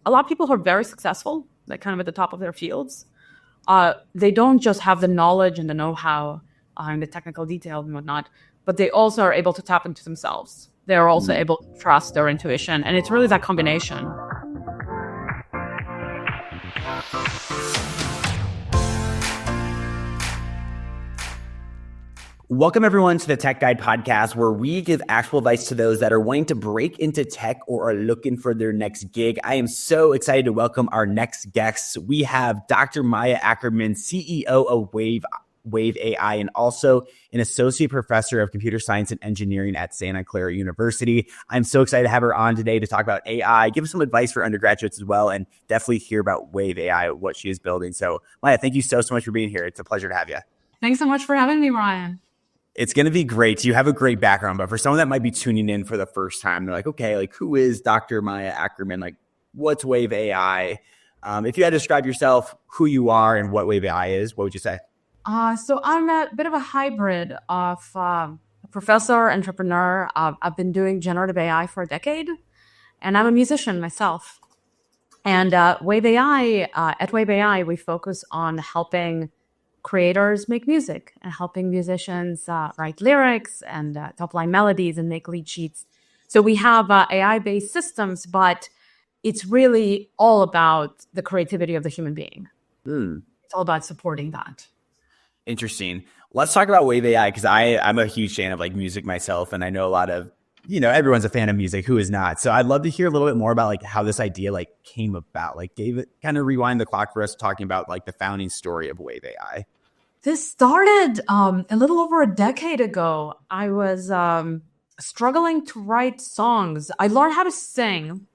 a lot of people who are very successful, like kind of at the top of their fields, they don't just have the knowledge and the know-how and the technical detail and whatnot, but they also are able to tap into themselves. They're also able to trust their intuition. And it's really that combination. Welcome, everyone, to the Tech Guide podcast, where we give actual advice to those that are wanting to break into tech or are looking for their next gig. I am so excited to welcome our next guests. We have Dr. Maya Ackerman, CEO of Wave AI, and also an associate professor of computer science and engineering at Santa Clara University. I'm so excited to have her on today to talk about AI, give us some advice for undergraduates as well, and definitely hear about Wave AI, what she is building. So, Maya, thank you so much for being here. It's a pleasure to have you. Thanks so much for having me, Ryan. It's going to be great. You have a great background, but for someone that might be tuning in for the first time, they're like, okay, like who is Dr. Maya Ackerman? Like, what's Wave AI? If you had to describe yourself, who you are and what Wave AI is, what would you say? So I'm a bit of a hybrid of a professor, entrepreneur. I've been doing generative AI for a decade, and I'm a musician myself. And Wave AI, at Wave AI, we focus on helping creators make music and helping musicians write lyrics and top-line melodies and make lead sheets. So we have AI-based systems, but it's really all about the creativity of the human being. It's all about supporting that. Interesting. Let's talk about Wave AI, because I'm a huge fan of like music myself, and I know a lot of, everyone's a fan of music. Who is not? So I'd love to hear a little bit more about like how this idea like came about. Like kind of rewind the clock for us, talking about like the founding story of Wave AI. This started a little over a decade ago. I was struggling to write songs. I learned how to sing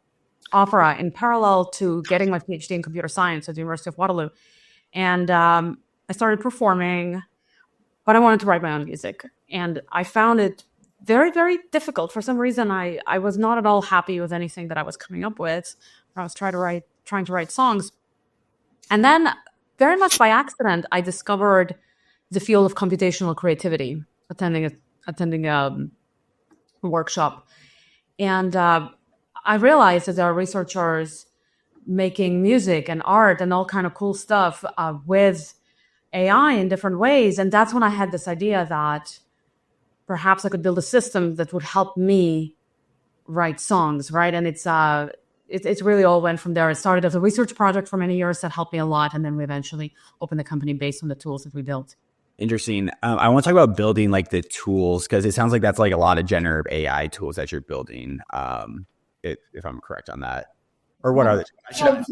opera in parallel to getting my PhD in computer science at the University of Waterloo. And I started performing, but I wanted to write my own music. And I found it very, very difficult. For some reason, I was not at all happy with anything that I was coming up with. I was trying to write songs. And then very much by accident, I discovered the field of computational creativity, attending a workshop. And I realized that there are researchers making music and art and all kind of cool stuff with AI in different ways. And that's when I had this idea that perhaps I could build a system that would help me write songs, right? And it's really all went from there. It started as a research project for many years that helped me a lot. And then we eventually opened the company based on the tools that we built. Interesting. I want to talk about building like the tools, because it sounds like that's like a lot of generative AI tools that you're building, if I'm correct on that. Or what are the tools?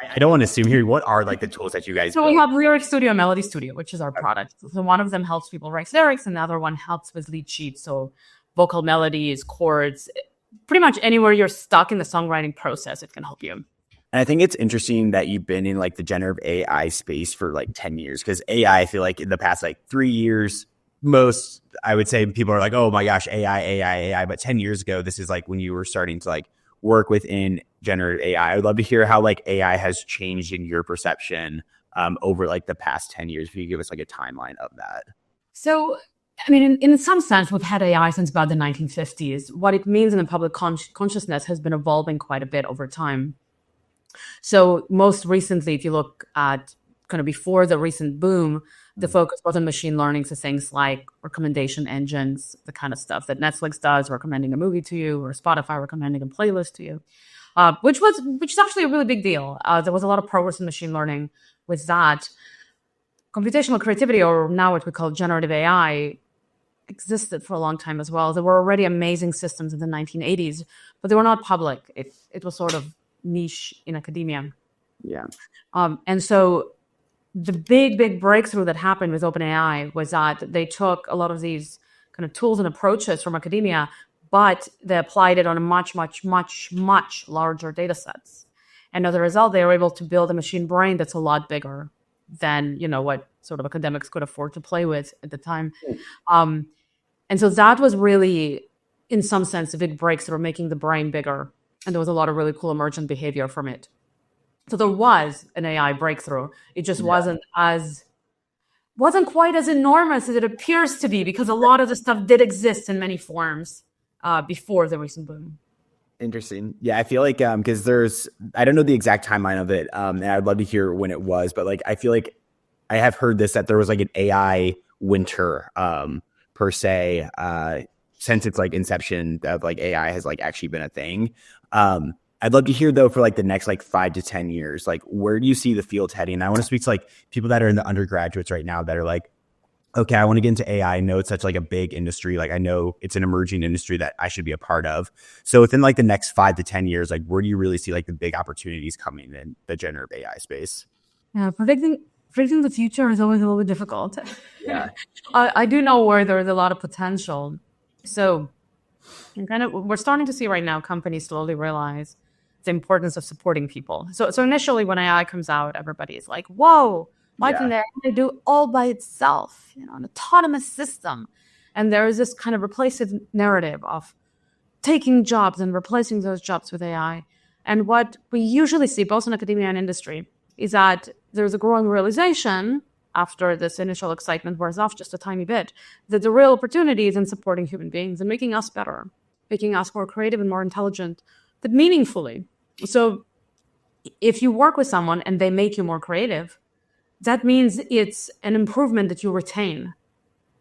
I don't want to assume here. What are like the tools that you guys So build? we have Lyric Studio, Melody Studio, which is our product. So one of them helps people write lyrics, and the other one helps with lead sheets. So vocal melodies, chords, pretty much anywhere you're stuck in the songwriting process, it can help you. And I think it's interesting that you've been in like the generative AI space for like 10 years, because AI, I feel like in the past like 3 years, I would say people are like, oh my gosh, AI. But 10 years ago, this is like when you were starting to like work within generative AI. I would love to hear how like AI has changed in your perception over like the past 10 years. If you could give us like a timeline of that. So, I mean, in some sense, we've had AI since about the 1950s. What it means in the public consciousness has been evolving quite a bit over time. So most recently, if you look at kind of before the recent boom, the focus was on machine learning, so things like recommendation engines, the kind of stuff that Netflix does, recommending a movie to you, or Spotify recommending a playlist to you, which is actually a really big deal. There was a lot of progress in machine learning with that. Computational creativity, or now what we call generative AI, existed for a long time as well. There were already amazing systems in the 1980s, but they were not public. It was sort of niche in academia. Yeah. And so the big breakthrough that happened with OpenAI was that they took a lot of these kind of tools and approaches from academia, but they applied it on a much larger data sets. And as a result, they were able to build a machine brain that's a lot bigger than, what sort of academics could afford to play with at the time. And so that was really, in some sense, a big breakthrough, making the brain bigger. And there was a lot of really cool emergent behavior from it. So there was an AI breakthrough. It just wasn't quite as enormous as it appears to be, because a lot of the stuff did exist in many forms before the recent boom. Interesting. Yeah, I feel like because I don't know the exact timeline of it, and I'd love to hear when it was, but like I feel like I have heard this that there was like an AI winter per se since its like inception of like AI has like actually been a thing. I'd love to hear though for like the next like 5 to 10 years, like where do you see the field heading? And I want to speak to like people that are in the undergraduates right now that are like, okay, I want to get into AI. I know it's such like a big industry. Like I know it's an emerging industry that I should be a part of. So within like the next 5 to 10 years, like where do you really see like the big opportunities coming in the generative AI space? Yeah, predicting the future is always a little bit difficult. Yeah. I do know where there's a lot of potential. So, we're starting to see right now companies slowly realize the importance of supporting people. So initially, when AI comes out, everybody is like, "Whoa, why can AI do all by itself? An autonomous system." And there is this kind of replacive narrative of taking jobs and replacing those jobs with AI. And what we usually see, both in academia and industry, is that there's a growing realization after this initial excitement wears off just a tiny bit, that the real opportunity is in supporting human beings and making us better, making us more creative and more intelligent, but meaningfully. So if you work with someone and they make you more creative, that means it's an improvement that you retain.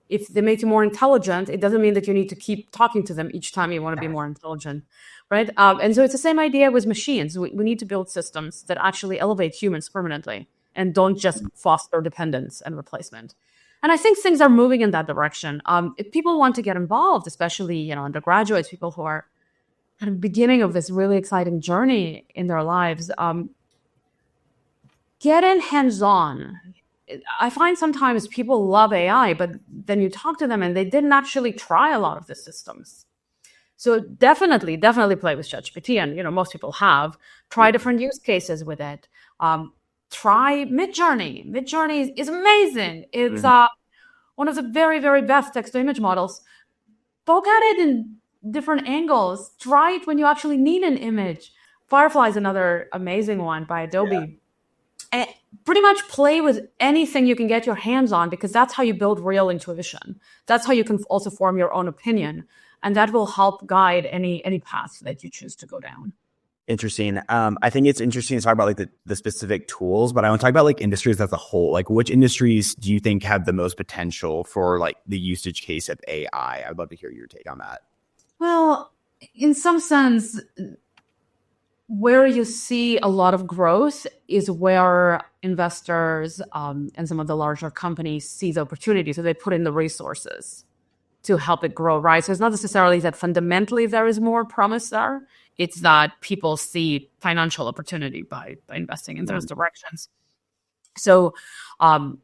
If they make you more intelligent, it doesn't mean that you need to keep talking to them each time you want to be more intelligent, right? And so it's the same idea with machines. We need to build systems that actually elevate humans permanently and don't just foster dependence and replacement. And I think things are moving in that direction. If people want to get involved, especially undergraduates, people who are at the beginning of this really exciting journey in their lives, get in hands-on. I find sometimes people love AI, but then you talk to them and they didn't actually try a lot of the systems. So definitely play with ChatGPT, and most people have. Try different use cases with it. Try Midjourney. Midjourney is amazing. It's one of the very, very best text-to-image models. Poke at it in different angles. Try it when you actually need an image. Firefly is another amazing one by Adobe. Yeah. And pretty much play with anything you can get your hands on, because that's how you build real intuition. That's how you can also form your own opinion. And that will help guide any path that you choose to go down. Interesting. I think it's interesting to talk about like the specific tools, but I want to talk about like industries as a whole. Like which industries do you think have the most potential for like the usage case of AI? I'd love to hear your take on that. Well, in some sense, where you see a lot of growth is where investors and some of the larger companies see the opportunity. So they put in the resources to help it grow, right? So it's not necessarily that fundamentally there is more promise there. It's that people see financial opportunity by investing in those directions. So, one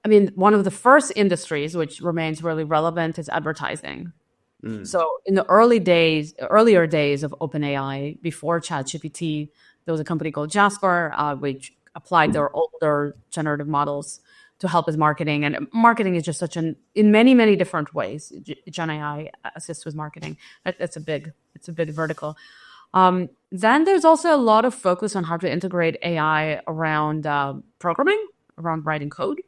of the first industries which remains really relevant is advertising. So in the earlier days of OpenAI, before ChatGPT, there was a company called Jasper, which applied their older generative models to help with marketing. And marketing is just in many, many different ways. Gen AI assists with marketing. It's a big vertical. Then there's also a lot of focus on how to integrate AI around programming, around writing code.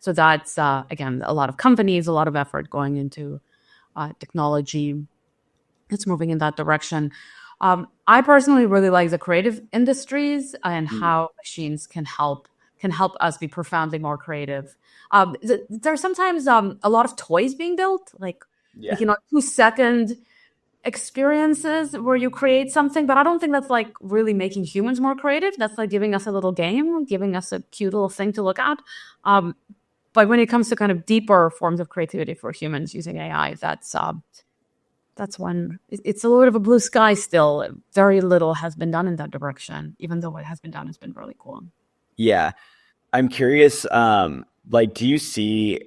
So that's, again, a lot of companies, a lot of effort going into technology. It's moving in that direction. I personally really like the creative industries and how machines can help us be profoundly more creative. There's sometimes a lot of toys being built, like 2-second experiences where you create something, but I don't think that's like really making humans more creative. That's like giving us a little game, giving us a cute little thing to look at. But when it comes to kind of deeper forms of creativity for humans using AI, that's one. It's a little bit of a blue sky still. Very little has been done in that direction, even though what has been done has been really cool. Yeah. I'm curious, do you see,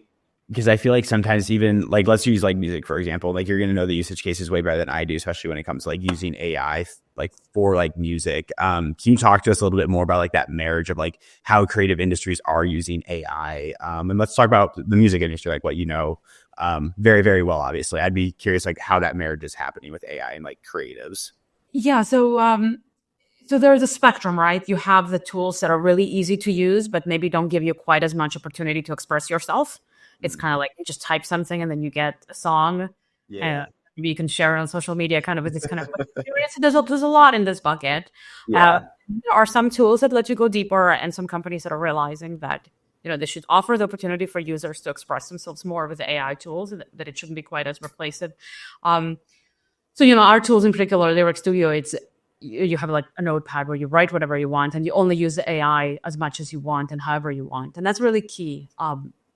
because I feel like sometimes even like, let's use like music, for example, like you're going to know the usage cases way better than I do, especially when it comes to like using AI, like for like music. Can you talk to us a little bit more about like that marriage of like how creative industries are using AI? And let's talk about the music industry, like what very, very well, obviously. I'd be curious like how that marriage is happening with AI and like creatives. Yeah. So there's a spectrum, right? You have the tools that are really easy to use, but maybe don't give you quite as much opportunity to express yourself. It's kind of like you just type something and then you get a song. Yeah. maybe you can share it on social media, kind of with this kind of experience. There's a lot in this bucket. Yeah. There are some tools that let you go deeper, and some companies that are realizing that they should offer the opportunity for users to express themselves more with AI tools, and that it shouldn't be quite as replacive. So our tools in particular, Lyric Studio, you have like a notepad where you write whatever you want, and you only use the AI as much as you want and however you want, and that's really key.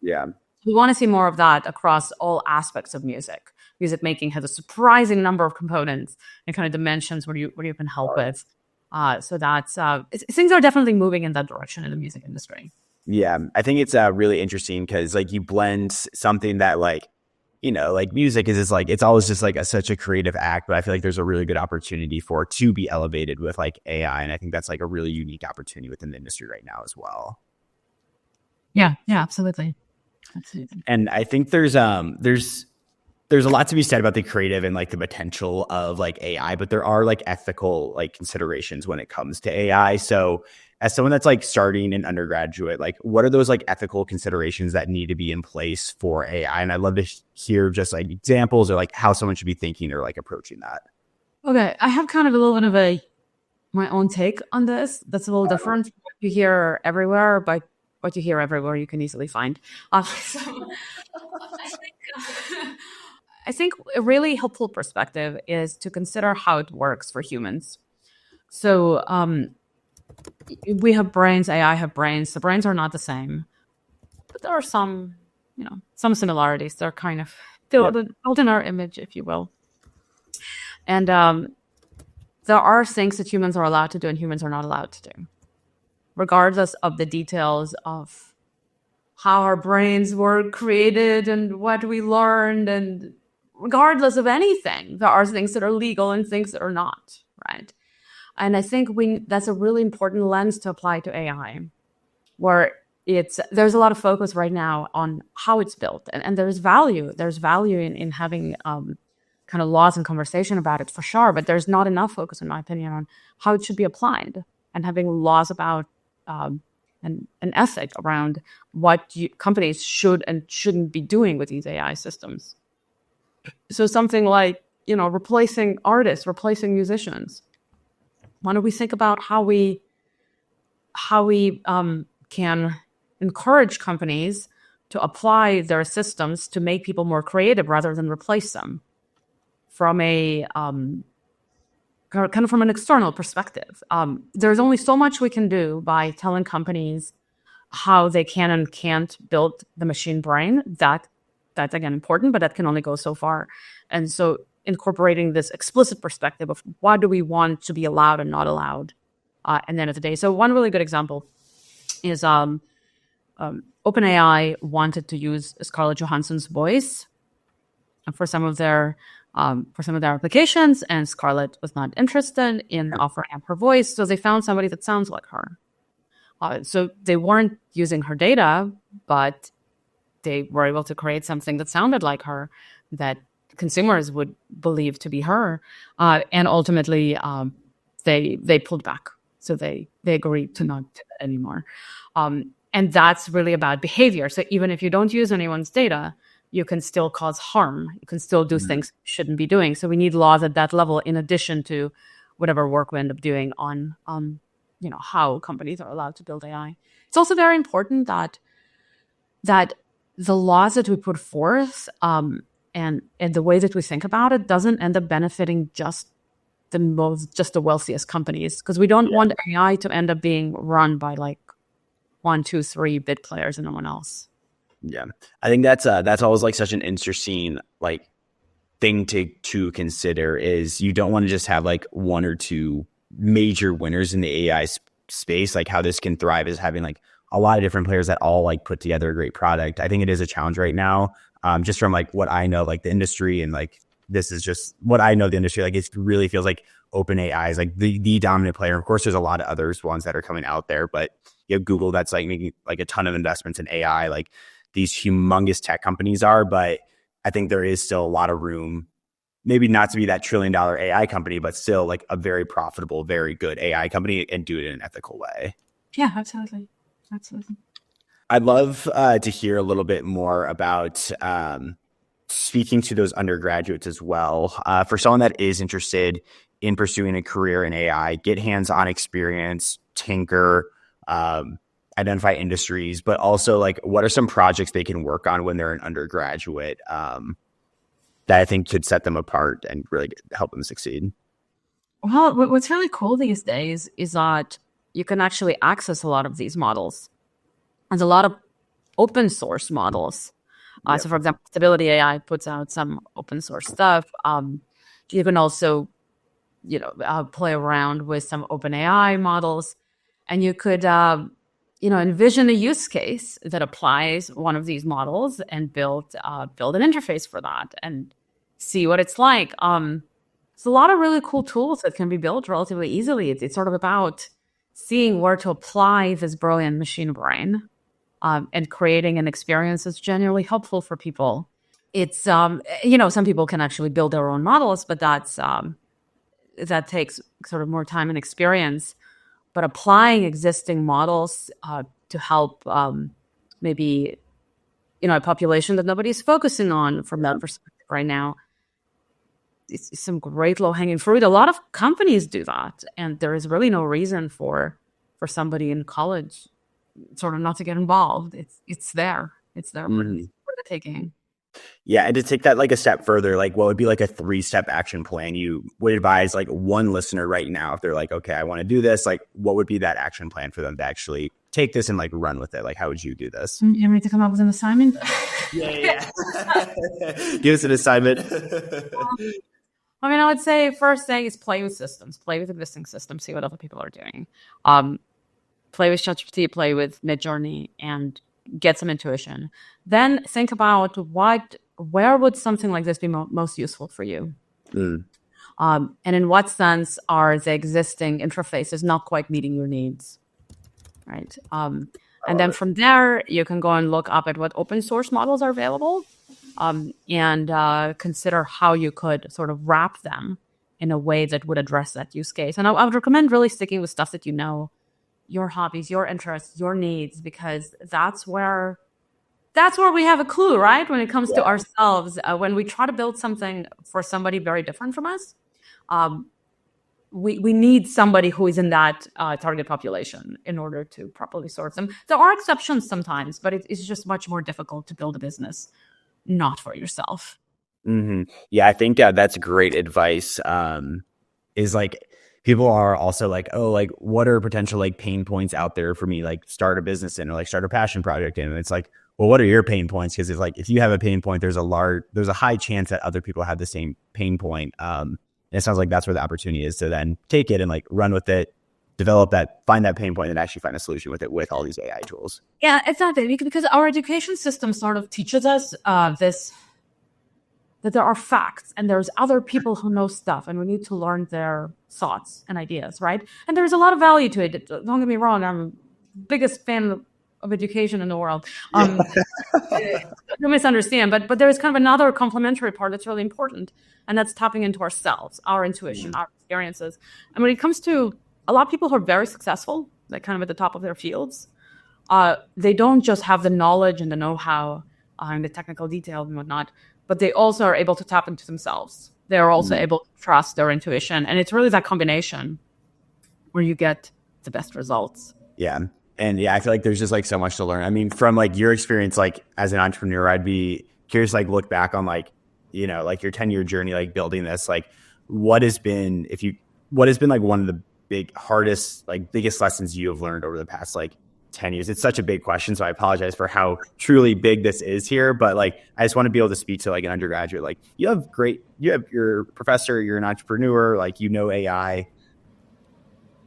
Yeah. We want to see more of that across all aspects of music. Music making has a surprising number of components and kind of dimensions where you can help with. So that's things are definitely moving in that direction in the music industry. Yeah, I think it's really interesting because like you blend something that like like music is just like it's always just like such a creative act, but I feel like there's a really good opportunity for it to be elevated with like AI, and I think that's like a really unique opportunity within the industry right now as well. Yeah, absolutely. And I think there's a lot to be said about the creative and like the potential of like AI, but there are like ethical like considerations when it comes to AI. So as someone that's like starting an undergraduate, like what are those like ethical considerations that need to be in place for AI? And I'd love to hear just like examples or like how someone should be thinking or like approaching that. Okay, I have kind of a little bit of my own take on this. That's a little different. You hear everywhere, but what you hear everywhere you can easily find. So I think a really helpful perspective is to consider how it works for humans. So we have brains, AI have brains. The brains are not the same, but there are some similarities. They're kind of built in our image, if you will. And there are things that humans are allowed to do and humans are not allowed to do, regardless of the details of how our brains were created and what we learned. And regardless of anything, there are things that are legal and things that are not, right? And I think that's a really important lens to apply to AI, where there's a lot of focus right now on how it's built. And there's value. There's value in having kind of laws and conversation about it for sure. But there's not enough focus, in my opinion, on how it should be applied and having laws about an ethic around what companies should and shouldn't be doing with these AI systems. So something like, replacing artists, replacing musicians. Why don't we think about how we can encourage companies to apply their systems to make people more creative rather than replace them from a kind of from an external perspective. There's only so much we can do by telling companies how they can and can't build the machine brain. That's again important, but that can only go so far. And so incorporating this explicit perspective of what do we want to be allowed and not allowed at the end of the day. So one really good example is OpenAI wanted to use Scarlett Johansson's voice for some of their applications, and Scarlett was not interested in offering up her voice, so they found somebody that sounds like her. So they weren't using her data, but they were able to create something that sounded like her, that consumers would believe to be her, and ultimately they pulled back. So they agreed to not do that anymore. And that's really about behavior. So even if you don't use anyone's data, you can still cause harm. You can still do things you shouldn't be doing. So we need laws at that level, in addition to whatever work we end up doing on how companies are allowed to build AI. It's also very important that the laws that we put forth and the way that we think about it doesn't end up benefiting just the wealthiest companies, because we don't want AI to end up being run by like 1, 2, 3 bit players and no one else. Yeah, I think that's always like such an interesting like thing to consider, is you don't want to just have like 1 or 2 major winners in the AI space. Like how this can thrive is having like a lot of different players that all like put together a great product. I think it is a challenge right now, just from like what I know, like the industry, and like this is just what I know the industry. Like it really feels like OpenAI is like the dominant player. Of course, there's a lot of others ones that are coming out there, but you have Google that's like making like a ton of investments in AI. Like these humongous tech companies are, but I think there is still a lot of room, maybe not to be that $1 trillion AI company, but still like a very profitable, very good AI company, and do it in an ethical way. Yeah, absolutely. Absolutely. I'd love to hear a little bit more about speaking to those undergraduates as well, for someone that is interested in pursuing a career in AI, get hands-on experience, tinker, identify industries, but also like what are some projects they can work on when they're an undergraduate that I think could set them apart and really help them succeed? Well, what's really cool these days is that you can actually access a lot of these models. There's a lot of open source models. So, for example, Stability AI puts out some open source stuff. You can also, play around with some open AI models, and you could, envision a use case that applies one of these models and build an interface for that and see what it's like. There's a lot of really cool tools that can be built relatively easily. It's sort of about seeing where to apply this brilliant machine brain and creating an experience that's genuinely helpful for people. It's, some people can actually build their own models, but that takes sort of more time and experience. But applying existing models to help maybe, a population that nobody's focusing on from that perspective right now, it's some great low-hanging fruit. A lot of companies do that, and there is really no reason for somebody in college sort of not to get involved. It's there. It's there for the taking. Yeah, and to take that like a step further, like what would be like a 3-step action plan you would advise like one listener right now if they're like, okay, I want to do this, like what would be that action plan for them to actually take this and like run with it? Like how would you do this? You want me to come up with an assignment? Yeah. Give us an assignment. I would say first thing is play with systems, play with existing systems, see what other people are doing. Play with ChatGPT, play with Midjourney, and get some intuition. Then think about where would something like this be most useful for you? And in what sense are the existing interfaces not quite meeting your needs? Right. And then from there, you can go and look up at what open source models are available and consider how you could sort of wrap them in a way that would address that use case. And I would recommend really sticking with stuff that your hobbies, your interests, your needs, because that's where we have a clue, right? When it comes to ourselves, when we try to build something for somebody very different from us, we need somebody who is in that target population in order to properly serve them. There are exceptions sometimes, but it's just much more difficult to build a business not for yourself. Mm-hmm. Yeah, I think that's great advice. Is like people are also like, oh, like what are potential like pain points out there for me, like start a business in or like start a passion project in? And it's like, well, what are your pain points? Because it's like if you have a pain point, there's a high chance that other people have the same pain point. And it sounds like that's where the opportunity is to then take it and like run with it, develop that, find that pain point, and actually find a solution with it with all these AI tools. Yeah, exactly. Because our education system sort of teaches us that there are facts and there's other people who know stuff and we need to learn their thoughts and ideas, right? And there's a lot of value to it. Don't get me wrong, I'm the biggest fan of education in the world. Don't misunderstand, but there is kind of another complementary part that's really important, and that's tapping into ourselves, our intuition, our experiences. And when it comes to a lot of people who are very successful, like kind of at the top of their fields, they don't just have the knowledge and the know-how and the technical detail and whatnot, but they also are able to tap into themselves. They're also able to trust their intuition. And it's really that combination where you get the best results. Yeah. And yeah, I feel like there's just like so much to learn. I mean, from like your experience, like as an entrepreneur, I'd be curious, like look back on like, like your 10-year journey, like building this, like what has been like one of the biggest lessons you have learned over the past like 10 years? It's such a big question, so I apologize for how truly big this is here, but like I just want to be able to speak to like an undergraduate. Like you have your professor, you're an entrepreneur, like AI.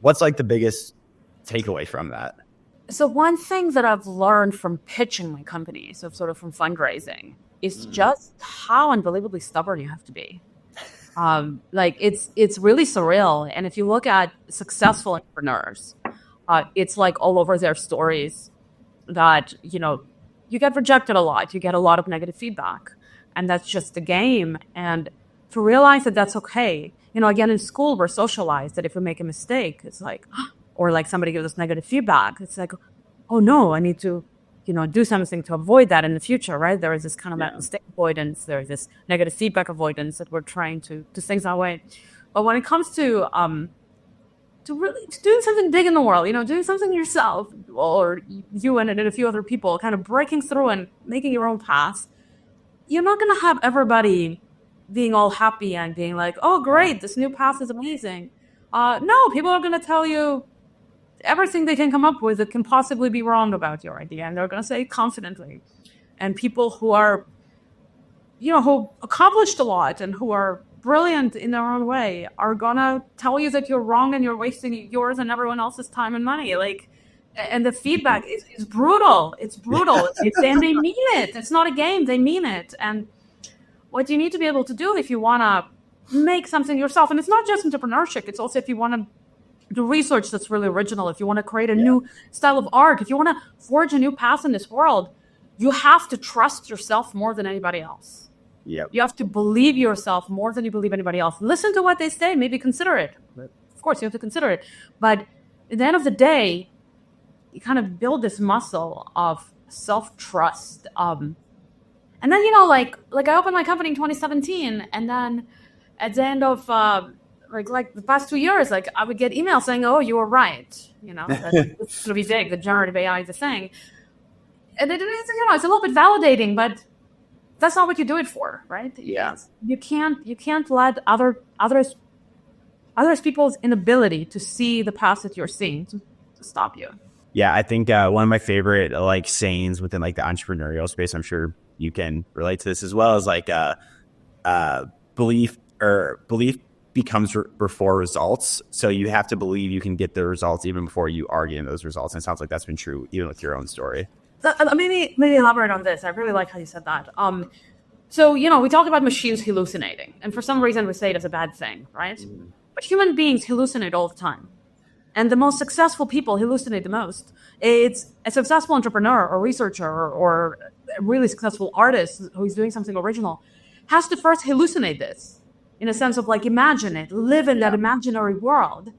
What's like the biggest takeaway from that? So one thing that I've learned from pitching my company, so sort of from fundraising, is just how unbelievably stubborn you have to be. Like it's really surreal. And if you look at successful entrepreneurs, it's like all over their stories that, you get rejected a lot. You get a lot of negative feedback, and that's just the game. And to realize that that's okay. Again, in school, we're socialized that if we make a mistake, it's like, or like somebody gives us negative feedback, it's like, oh no, I need to do something to avoid that in the future, right? There is this kind of mistake avoidance. There's this negative feedback avoidance that we're trying to things that way. But when it comes to really doing something big in the world, doing something yourself, or you and a few other people, kind of breaking through and making your own path, you're not going to have everybody being all happy and being like, oh, great, this new path is amazing. No, people are going to tell you everything they can come up with that can possibly be wrong about your idea, and they're going to say it confidently. And people who are, who accomplished a lot and who are brilliant in their own way are going to tell you that you're wrong and you're wasting yours and everyone else's time and money. And the feedback is brutal. It's brutal. And they mean it. It's not a game. They mean it. And what you need to be able to do if you want to make something yourself, and it's not just entrepreneurship, it's also if you want to do research that's really original, if you want to create a new style of art, if you want to forge a new path in this world, you have to trust yourself more than anybody else. Yep. You have to believe yourself more than you believe anybody else. Listen to what they say, maybe consider it. Of course, you have to consider it. But at the end of the day, you kind of build this muscle of self-trust. And then, like I opened my company in 2017, and then at the end of like the past 2 years, I would get emails saying, "Oh, you were right. That it's going to be big. The generative AI is a thing." And it's a little bit validating, but that's not what you do it for, right? Yeah. You can't let others people's inability to see the path that you're seeing to stop you. Yeah, I think one of my favorite sayings within the entrepreneurial space, I'm sure you can relate to this as well, is belief becomes before results. So you have to believe you can get the results even before you are getting those results. And it sounds like that's been true even with your own story. Maybe elaborate on this. I really like how you said that. So, we talk about machines hallucinating, and for some reason we say it as a bad thing, right? Mm. But human beings hallucinate all the time. And the most successful people hallucinate the most. It's a successful entrepreneur or researcher or a really successful artist who's doing something original has to first hallucinate this in a sense of imagine it, live in that imaginary world,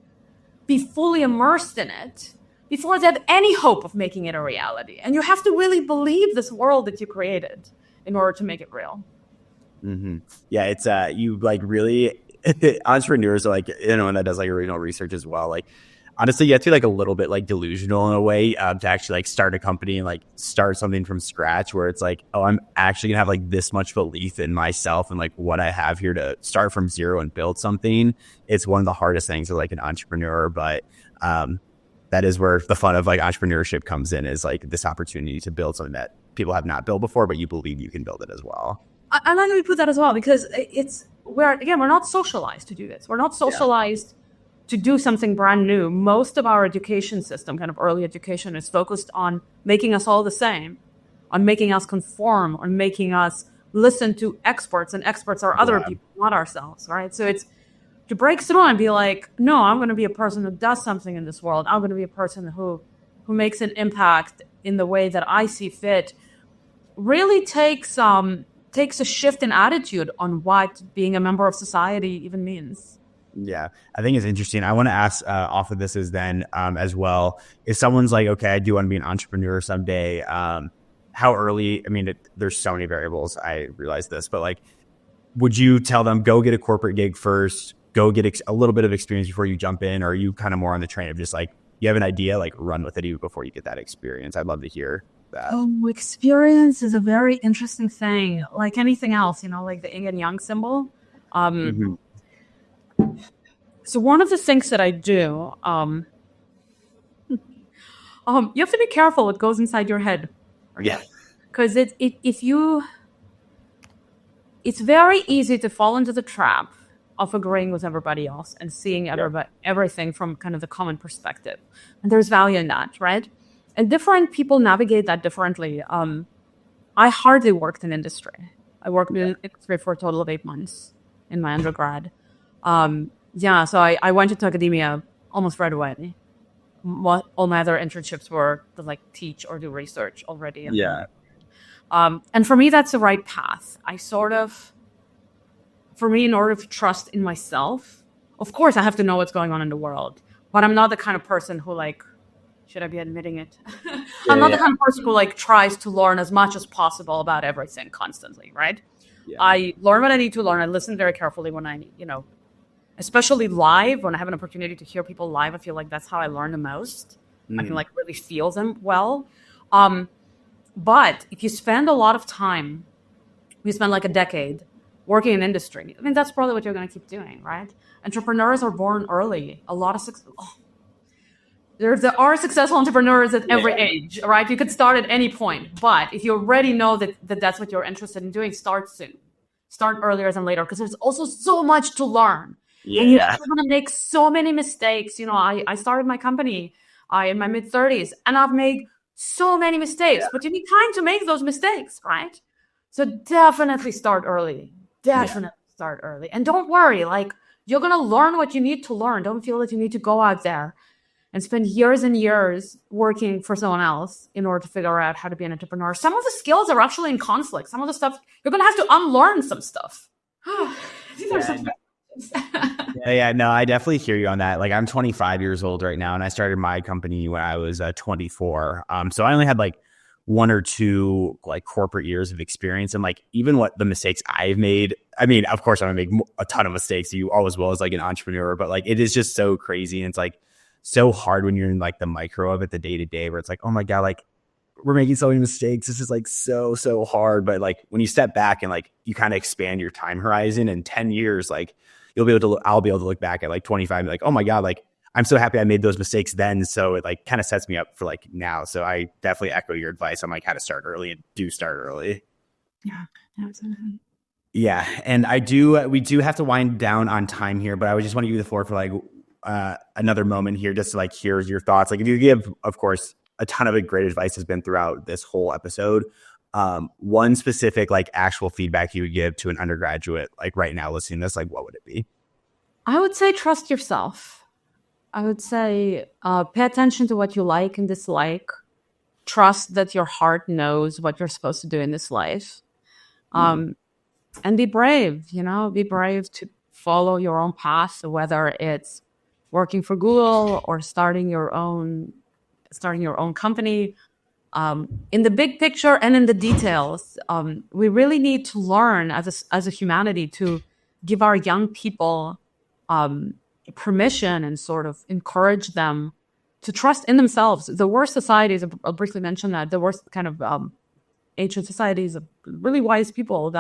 be fully immersed in it before they have any hope of making it a reality. And you have to really believe this world that you created in order to make it real. Mm-hmm. Yeah, it's you really entrepreneurs are and that does original research as well. Honestly, you have to be a little bit delusional in a way to actually start a company and start something from scratch where it's oh, I'm actually gonna have this much belief in myself and what I have here to start from zero and build something. It's one of the hardest things for an entrepreneur, but that is where the fun of entrepreneurship comes in, is this opportunity to build something that people have not built before, but you believe you can build it as well. I like how you put that as well, because we're not socialized to do this. We're not socialized to do something brand new. Most of our education system, kind of early education, is focused on making us all the same, on making us conform, on making us listen to experts, and experts are other people, not ourselves, right? So it's to break through and be no, I'm going to be a person who does something in this world. I'm going to be a person who makes an impact in the way that I see fit. Really takes a shift in attitude on what being a member of society even means. Yeah, I think it's interesting. I want to ask off of this is then as well, if someone's okay, I do want to be an entrepreneur someday, how early, there's so many variables, I realize this, but would you tell them, go get a corporate gig first, go get a little bit of experience before you jump in? Or are you kind of more on the train of just you have an idea, run with it even before you get that experience? I'd love to hear that. Oh, experience is a very interesting thing. Like anything else, the yin and yang symbol. So one of the things that I do, you have to be careful what goes inside your head. Yeah. Because it's very easy to fall into the trap of agreeing with everybody else and seeing everything from kind of the common perspective. And there's value in that, right? And different people navigate that differently. I hardly worked in industry. I worked in industry for a total of 8 months in my undergrad. So I went into academia almost right away. All my other internships were to teach or do research already. And for me, that's the right path. For me, in order to trust in myself, of course, I have to know what's going on in the world. But I'm not the kind of person who Should I be admitting it? I'm not the kind of person who like tries to learn as much as possible about everything constantly, right? Yeah. I learn what I need to learn. I listen very carefully when I, especially live, when I have an opportunity to hear people live. I feel like that's how I learn the most. I can like really feel them well. But if you spend a lot of time, you spend like a decade working in industry, I mean, that's probably what you're going to keep doing, right? Entrepreneurs are born early. A lot of there are successful entrepreneurs at every age, right? You could start at any point, but if you already know that that's what you're interested in doing, start soon. Start earlier than later, because there's also so much to learn. Yeah. And you're going to make so many mistakes. I started my company in my mid-30s, and I've made so many mistakes, but you need time to make those mistakes, right? So definitely start early. Start early. And don't worry, like, you're going to learn what you need to learn. Don't feel that you need to go out there and spend years and years working for someone else in order to figure out how to be an entrepreneur. Some of the skills are actually in conflict. Some of the stuff, you're going to have to unlearn some stuff. These are some No, I definitely hear you on that. Like, I'm 25 years old right now, and I started my company when I was 24. So I only had like 1 or 2 like corporate years of experience, and like even what the mistakes I've made. I mean, of course, I'm gonna make a ton of mistakes. You always will as like an entrepreneur, but like it is just so crazy, and it's like so hard when you're in like the micro of it, the day to day, where it's like, oh my God, like we're making so many mistakes. This is like so hard. But like when you step back and like you kind of expand your time horizon, in 10 years, like I'll be able to look back at like 25 and be like, oh my God, like I'm so happy I made those mistakes then. So it like kind of sets me up for like now. So I definitely echo your advice on like how to start early, and do start early. Yeah, absolutely. Yeah. And we do have to wind down on time here, but I would just want to give you the floor for like another moment here, just to like hear your thoughts. Like, if you give, of course, a ton of great advice has been throughout this whole episode. One specific like actual feedback you would give to an undergraduate like right now listening to this, like what would it be? I would say trust yourself. I would say pay attention to what you like and dislike. Trust that your heart knows what you're supposed to do in this life. And be brave, be brave to follow your own path, whether it's working for Google or starting your own company. In the big picture and in the details, we really need to learn as a humanity to give our young people permission and sort of encourage them to trust in themselves. The worst societies, I'll briefly mention that, the worst kind of ancient societies of really wise people,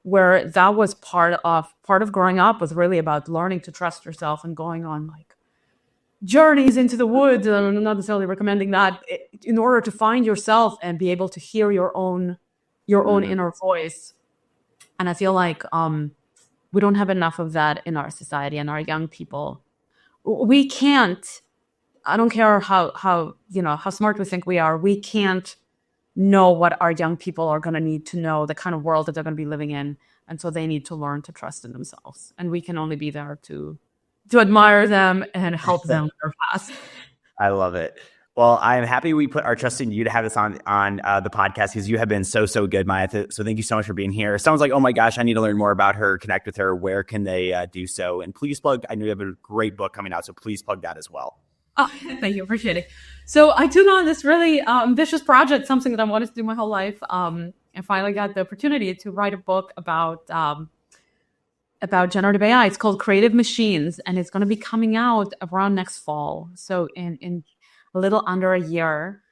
where that was part of growing up, was really about learning to trust yourself and going on like journeys into the woods. I'm not necessarily recommending that, in order to find yourself and be able to hear your own inner voice. And I feel like we don't have enough of that in our society and our young people. We can't. I don't care how smart we think we are. We can't know what our young people are going to need to know, the kind of world that they're going to be living in. And so they need to learn to trust in themselves. And we can only be there to admire them and help them with their path. I love it. Well, I'm happy we put our trust in you to have this on the podcast, because you have been so good, Maya. So thank you so much for being here. Sounds like, oh my gosh, I need to learn more about her, connect with her. Where can they do so? And please plug, I know you have a great book coming out, so please plug that as well. Oh, thank you. Appreciate it. So I took on this really ambitious project, something that I wanted to do my whole life. And finally got the opportunity to write a book about generative AI. It's called Creative Machines, and it's going to be coming out around next fall. So in a little under a year.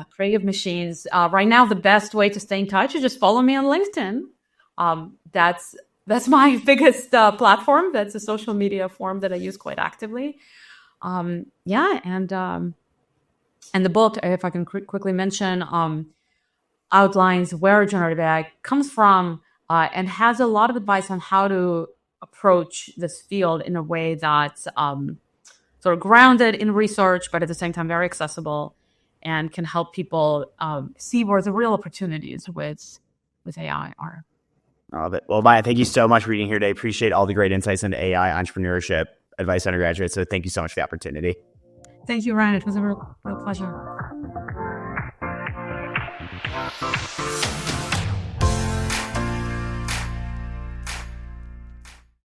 Creative Machines. Right now, the best way to stay in touch is just follow me on LinkedIn. That's my biggest platform. That's a social media form that I use quite actively. And the book, if I can quickly mention, outlines where generative AI comes from, and has a lot of advice on how to approach this field in a way that's sort of grounded in research, but at the same time very accessible, and can help people see where the real opportunities with AI are. I love it. Well, Maya, thank you so much for being here today. Appreciate all the great insights into AI entrepreneurship advice to undergraduates. So thank you so much for the opportunity. Thank you, Ryan. It was a real pleasure.